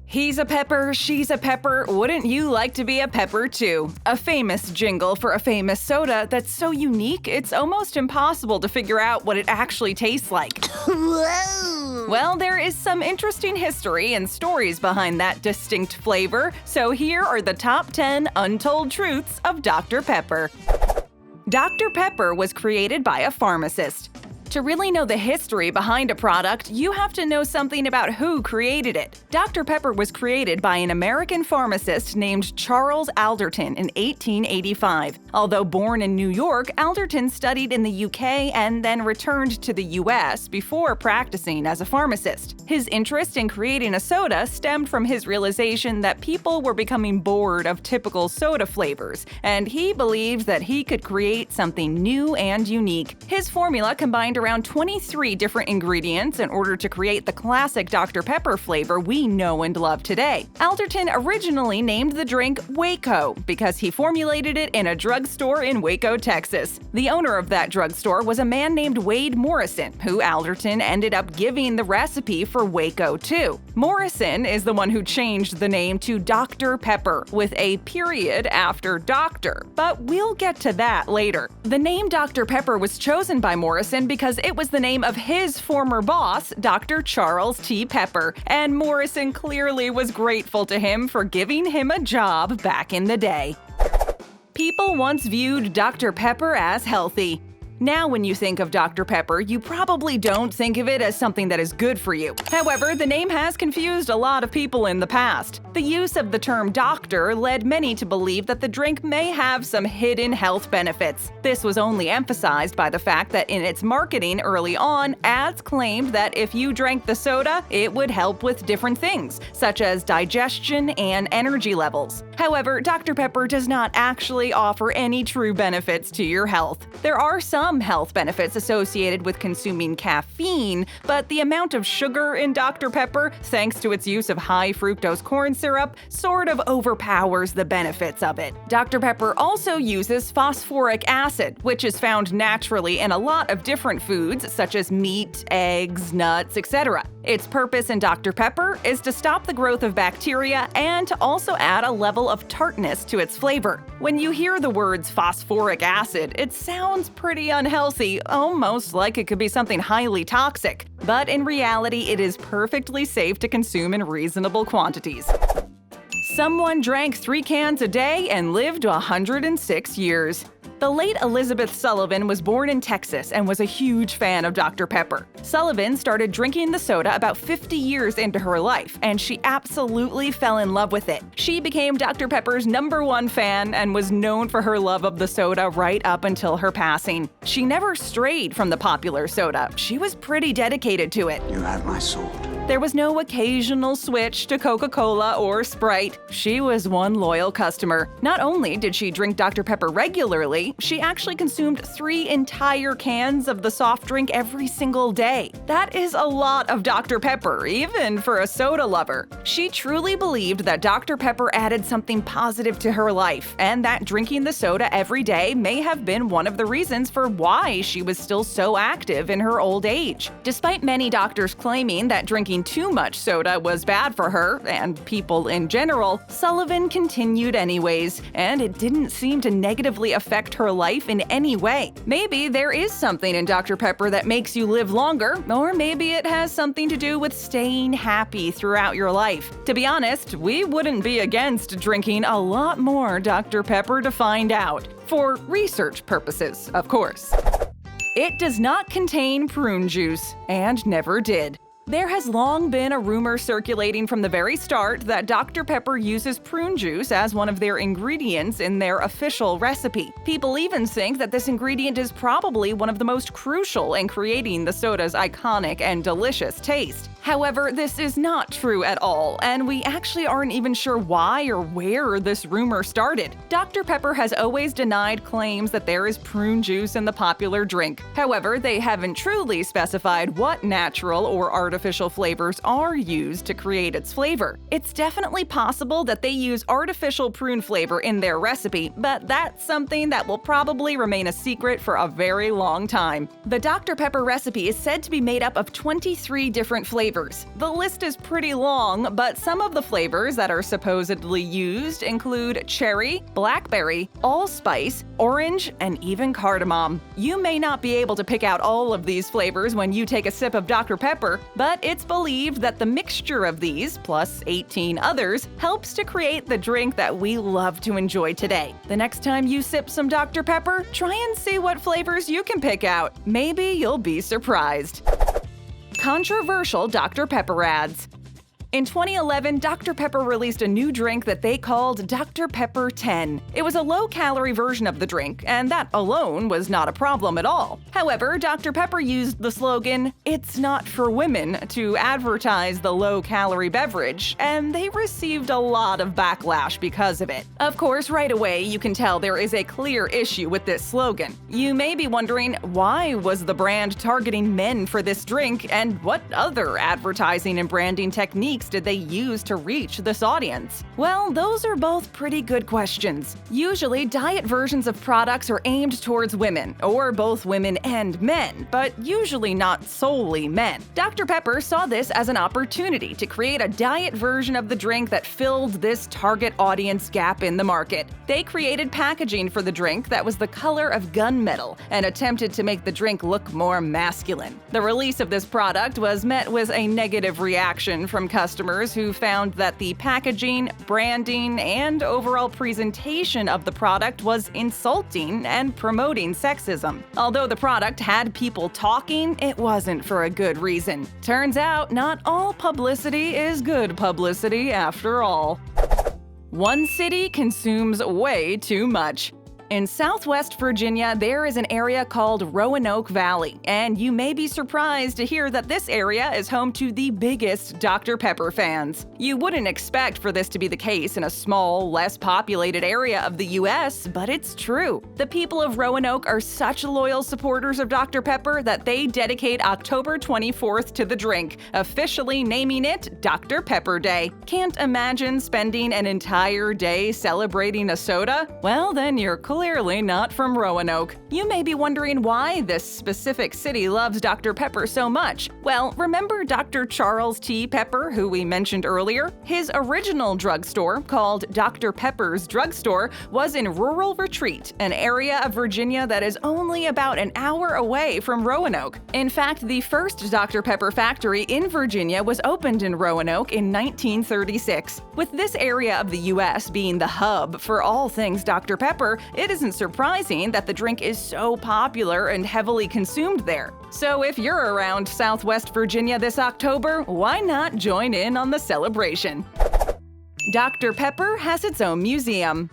He's a pepper, she's a pepper, wouldn't you like to be a pepper too? A famous jingle for a famous soda that's so unique it's almost impossible to figure out what it actually tastes like. Whoa! Well, there is some interesting history and stories behind that distinct flavor, so here are the top 10 untold truths of Dr. Pepper. Dr. Pepper was created by a pharmacist. To really know the history behind a product, you have to know something about who created it. Dr. Pepper was created by an American pharmacist named Charles Alderton in 1885. Although born in New York, Alderton studied in the UK and then returned to the US before practicing as a pharmacist. His interest in creating a soda stemmed from his realization that people were becoming bored of typical soda flavors, and he believed that he could create something new and unique. His formula combined around 23 different ingredients in order to create the classic Dr. Pepper flavor we know and love today. Alderton originally named the drink Waco because he formulated it in a drugstore in Waco, Texas. The owner of that drugstore was a man named Wade Morrison, who Alderton ended up giving the recipe for Waco to. Morrison is the one who changed the name to Dr. Pepper, with a period after doctor, but we'll get to that later. The name Dr. Pepper was chosen by Morrison because it was the name of his former boss, Dr. Charles T. Pepper, and Morrison clearly was grateful to him for giving him a job back in the day. People once viewed Dr. Pepper as healthy. Now when you think of Dr. Pepper, you probably don't think of it as something that is good for you. However, the name has confused a lot of people in the past. The use of the term doctor led many to believe that the drink may have some hidden health benefits. This was only emphasized by the fact that in its marketing early on, ads claimed that if you drank the soda, it would help with different things, such as digestion and energy levels. However, Dr. Pepper does not actually offer any true benefits to your health. There are some health benefits associated with consuming caffeine, but the amount of sugar in Dr. Pepper, thanks to its use of high fructose corn syrup, sort of overpowers the benefits of it. Dr. Pepper also uses phosphoric acid, which is found naturally in a lot of different foods such as meat, eggs, nuts, etc. Its purpose in Dr. Pepper is to stop the growth of bacteria and to also add a level of tartness to its flavor. When you hear the words phosphoric acid, it sounds pretty unhealthy, almost like it could be something highly toxic. But in reality, it is perfectly safe to consume in reasonable quantities. Someone drank 3 cans a day and lived 106 years. The late Elizabeth Sullivan was born in Texas and was a huge fan of Dr. Pepper. Sullivan started drinking the soda about 50 years into her life, and she absolutely fell in love with it. She became Dr. Pepper's #1 fan and was known for her love of the soda right up until her passing. She never strayed from the popular soda. She was pretty dedicated to it. You have my sword. There was no occasional switch to Coca-Cola or Sprite. She was one loyal customer. Not only did she drink Dr. Pepper regularly, she actually consumed 3 entire cans of the soft drink every single day. That is a lot of Dr. Pepper, even for a soda lover. She truly believed that Dr. Pepper added something positive to her life, and that drinking the soda every day may have been one of the reasons for why she was still so active in her old age. Despite many doctors claiming that drinking too much soda was bad for her, and people in general, Sullivan continued anyways, and it didn't seem to negatively affect her life in any way. Maybe there is something in Dr. Pepper that makes you live longer, or maybe it has something to do with staying happy throughout your life. To be honest, we wouldn't be against drinking a lot more Dr. Pepper to find out. For research purposes, of course. It does not contain prune juice, and never did. There has long been a rumor circulating from the very start that Dr. Pepper uses prune juice as one of their ingredients in their official recipe. People even think that this ingredient is probably one of the most crucial in creating the soda's iconic and delicious taste. However, this is not true at all, and we actually aren't even sure why or where this rumor started. Dr. Pepper has always denied claims that there is prune juice in the popular drink. However, they haven't truly specified what natural or artificial flavors are used to create its flavor. It's definitely possible that they use artificial prune flavor in their recipe, but that's something that will probably remain a secret for a very long time. The Dr. Pepper recipe is said to be made up of 23 different flavors flavors. The list is pretty long, but some of the flavors that are supposedly used include cherry, blackberry, allspice, orange, and even cardamom. You may not be able to pick out all of these flavors when you take a sip of Dr. Pepper, but it's believed that the mixture of these, plus 18 others, helps to create the drink that we love to enjoy today. The next time you sip some Dr. Pepper, try and see what flavors you can pick out. Maybe you'll be surprised. Controversial Dr. Pepper ads. In 2011, Dr. Pepper released a new drink that they called Dr. Pepper 10. It was a low-calorie version of the drink, and that alone was not a problem at all. However, Dr. Pepper used the slogan, "It's not for women," to advertise the low-calorie beverage, and they received a lot of backlash because of it. Of course, right away, you can tell there is a clear issue with this slogan. You may be wondering, why was the brand targeting men for this drink, and what other advertising and branding techniques did they use to reach this audience? Well, those are both pretty good questions. Usually, diet versions of products are aimed towards women, or both women and men, but usually not solely men. Dr. Pepper saw this as an opportunity to create a diet version of the drink that filled this target audience gap in the market. They created packaging for the drink that was the color of gunmetal and attempted to make the drink look more masculine. The release of this product was met with a negative reaction from customers who found that the packaging, branding, and overall presentation of the product was insulting and promoting sexism. Although the product had people talking, it wasn't for a good reason. Turns out, not all publicity is good publicity after all. One city consumes way too much. In Southwest Virginia, there is an area called Roanoke Valley, and you may be surprised to hear that this area is home to the biggest Dr. Pepper fans. You wouldn't expect for this to be the case in a small, less populated area of the US, but it's true. The people of Roanoke are such loyal supporters of Dr. Pepper that they dedicate October 24th to the drink, officially naming it Dr. Pepper Day. Can't imagine spending an entire day celebrating a soda? Well, then you're clearly not from Roanoke. You may be wondering why this specific city loves Dr. Pepper so much. Well, remember Dr. Charles T. Pepper, who we mentioned earlier? His original drugstore, called Dr. Pepper's Drugstore, was in Rural Retreat, an area of Virginia that is only about an hour away from Roanoke. In fact, the first Dr. Pepper factory in Virginia was opened in Roanoke in 1936. With this area of the U.S. being the hub for all things Dr. Pepper, it isn't surprising that the drink is so popular and heavily consumed there. So if you're around Southwest Virginia this October, why not join in on the celebration? Dr. Pepper has its own museum.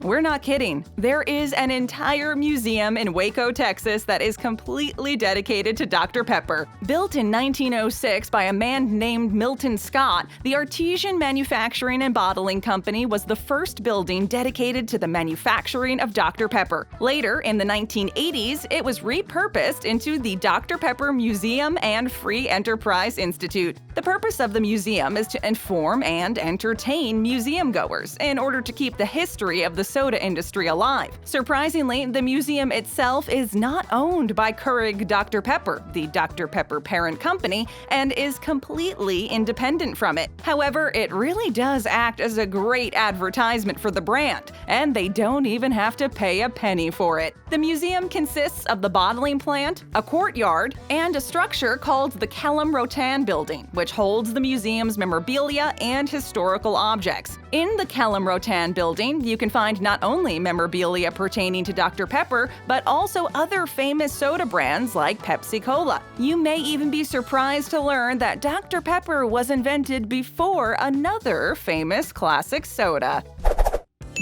We're not kidding. There is an entire museum in Waco, Texas that is completely dedicated to Dr. Pepper. Built in 1906 by a man named Milton Scott, the Artesian Manufacturing and Bottling Company was the first building dedicated to the manufacturing of Dr. Pepper. Later, in the 1980s, it was repurposed into the Dr. Pepper Museum and Free Enterprise Institute. The purpose of the museum is to inform and entertain museum goers in order to keep the history of the soda industry alive. Surprisingly, the museum itself is not owned by Keurig Dr. Pepper, the Dr. Pepper parent company, and is completely independent from it. However, it really does act as a great advertisement for the brand, and they don't even have to pay a penny for it. The museum consists of the bottling plant, a courtyard, and a structure called the Kellum-Rotan Building, which holds the museum's memorabilia and historical objects. In the Kellum-Rotan Building, you can find not only memorabilia pertaining to Dr. Pepper, but also other famous soda brands like Pepsi-Cola. You may even be surprised to learn that Dr. Pepper was invented before another famous classic soda.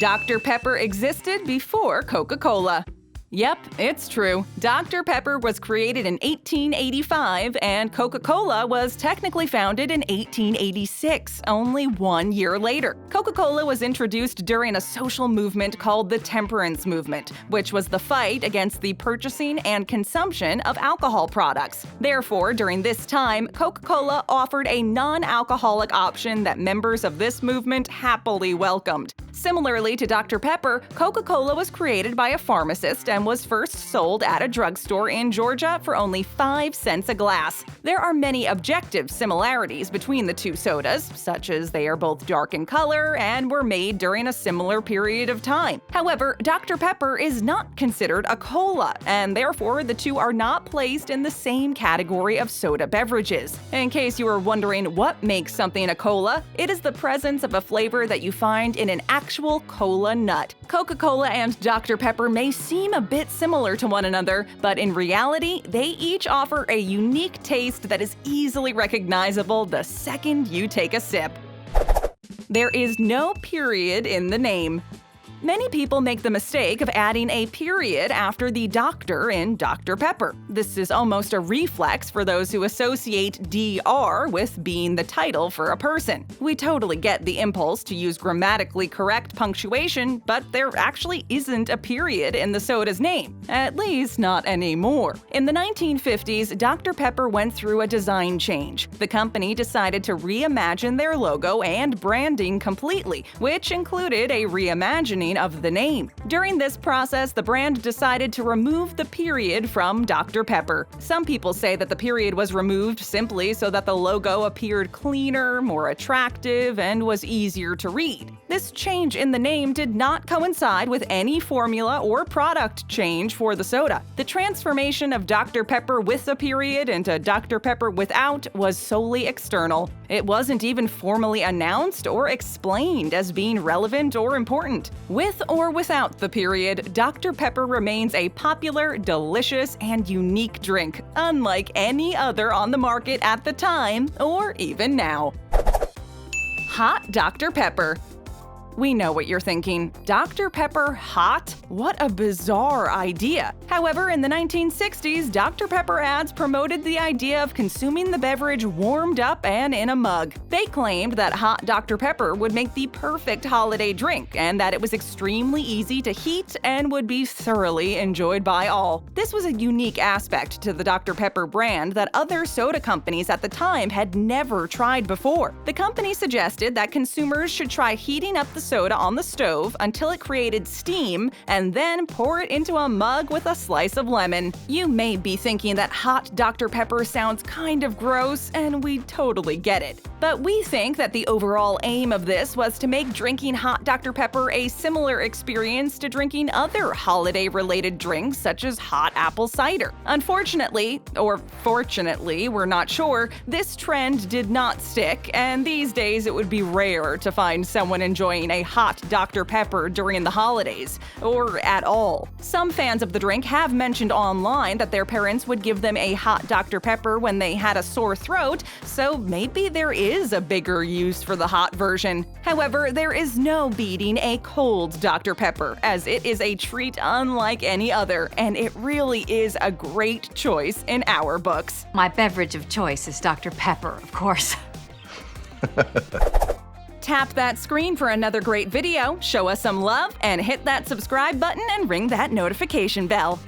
Dr. Pepper existed before Coca-Cola. Yep, it's true. Dr. Pepper was created in 1885, and Coca-Cola was technically founded in 1886, only 1 year later. Coca-Cola was introduced during a social movement called the Temperance Movement, which was the fight against the purchasing and consumption of alcohol products. Therefore, during this time, Coca-Cola offered a non-alcoholic option that members of this movement happily welcomed. Similarly to Dr. Pepper, Coca-Cola was created by a pharmacist and was first sold at a drugstore in Georgia for only 5 cents a glass. There are many objective similarities between the two sodas, such as they are both dark in color and were made during a similar period of time. However, Dr. Pepper is not considered a cola, and therefore the two are not placed in the same category of soda beverages. In case you were wondering what makes something a cola, it is the presence of a flavor that you find in an actual cola nut. Coca-Cola and Dr. Pepper may seem a bit similar to one another, but in reality, they each offer a unique taste that is easily recognizable the second you take a sip. There is no period in the name. Many people make the mistake of adding a period after the doctor in Dr. Pepper. This is almost a reflex for those who associate Dr. with being the title for a person. We totally get the impulse to use grammatically correct punctuation, but there actually isn't a period in the soda's name. At least not anymore. In the 1950s, Dr. Pepper went through a design change. The company decided to reimagine their logo and branding completely, which included a reimagining of the name. During this process, the brand decided to remove the period from Dr. Pepper. Some people say that the period was removed simply so that the logo appeared cleaner, more attractive, and was easier to read. This change in the name did not coincide with any formula or product change for the soda. The transformation of Dr. Pepper with a period into Dr. Pepper without was solely external. It wasn't even formally announced or explained as being relevant or important. With or without the period, Dr. Pepper remains a popular, delicious, and unique drink, unlike any other on the market at the time or even now. Hot Dr. Pepper. We know what you're thinking. Dr. Pepper hot? What a bizarre idea. However, in the 1960s, Dr. Pepper ads promoted the idea of consuming the beverage warmed up and in a mug. They claimed that hot Dr. Pepper would make the perfect holiday drink and that it was extremely easy to heat and would be thoroughly enjoyed by all. This was a unique aspect to the Dr. Pepper brand that other soda companies at the time had never tried before. The company suggested that consumers should try heating up the soda on the stove until it created steam and then pour it into a mug with a slice of lemon. You may be thinking that hot Dr. Pepper sounds kind of gross, and we totally get it. But we think that the overall aim of this was to make drinking hot Dr. Pepper a similar experience to drinking other holiday-related drinks such as hot apple cider. Unfortunately, or fortunately, we're not sure, this trend did not stick, and these days it would be rare to find someone enjoying a hot Dr. Pepper during the holidays, or at all. Some fans of the drink have mentioned online that their parents would give them a hot Dr. Pepper when they had a sore throat, so maybe there is a bigger use for the hot version. However, there is no beating a cold Dr. Pepper, as it is a treat unlike any other, and it really is a great choice in our books. My beverage of choice is Dr. Pepper, of course. Tap that screen for another great video, show us some love, and hit that subscribe button and ring that notification bell.